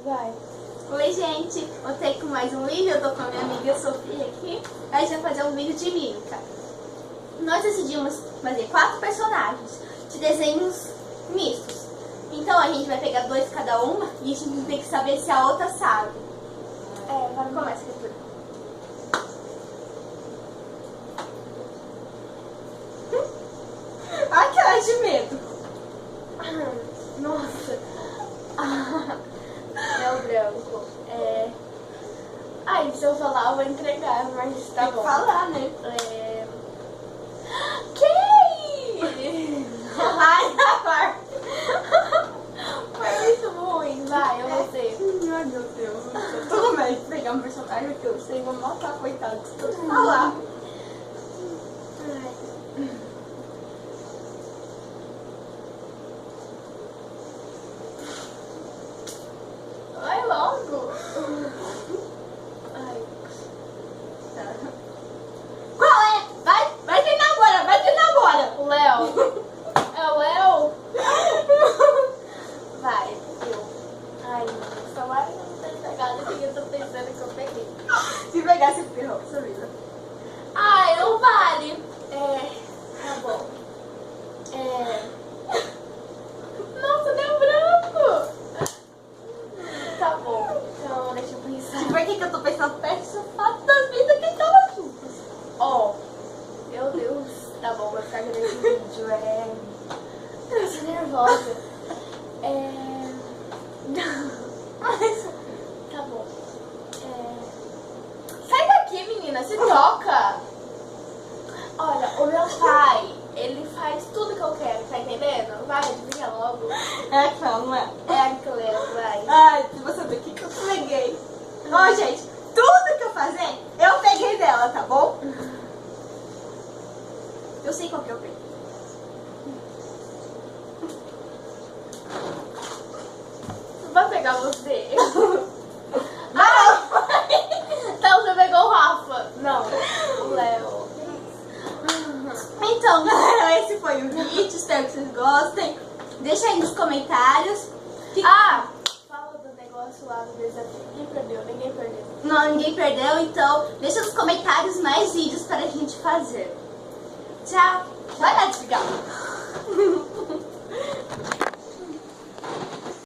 Vai. Oi, gente. Voltei com mais um vídeo. Eu tô com a minha amiga Sofia aqui. A gente vai fazer um vídeo de mímica. Nós decidimos fazer 4 personagens de desenhos mistos. Então a gente vai pegar 2 cada uma e a gente tem que saber se a outra sabe. Agora começa a leitura. Ai, que ela é de medo. Nossa. É o branco. Ai, se eu falar eu vou entregar, mas tá bom. Falar, né? Que? Ai, agora. Foi muito ruim. Vai, eu vou ser. Ai, meu Deus. Eu tô com medo de pegar um personagem que eu sei, vou matar, coitado. Se eu falar. Vai logo. Ai. Qual é? Vai treinar agora, vai treinar agora. O Léo. É o Léo? Vai, eu. Ai, só vai não ter pegado o que eu tô pensando que eu peguei. Se pegar, você ferrou sua vida. Ai, não vale. Tá bom. Nossa, deu branco. Tá bom, então deixa eu pensar. Por que eu tô pensando perto do fato das vidas que estavam juntas? Meu Deus. Tá bom, vai ficar grande esse vídeo. Eu tô nervosa. Tá bom. Sai daqui, menina, se toca. Olha, o meu pai, ele faz tudo que eu quero, tá entendendo? Vai, adivinha logo. É aquela, não é? É aquela, vai. Ai, se você ver o que eu peguei. Gente, tudo que eu fazer, eu peguei dela, tá bom? Eu sei qual que eu peguei. Vai pegar você. Então você pegou o Rafa. Não, o Léo. Então, galera, esse foi o vídeo. Espero que vocês gostem. Deixa aí nos comentários. Fala do negócio lá do desafio. Ninguém perdeu. Não, ninguém perdeu. Então, deixa nos comentários mais vídeos para a gente fazer. Tchau. Vai lá desligar.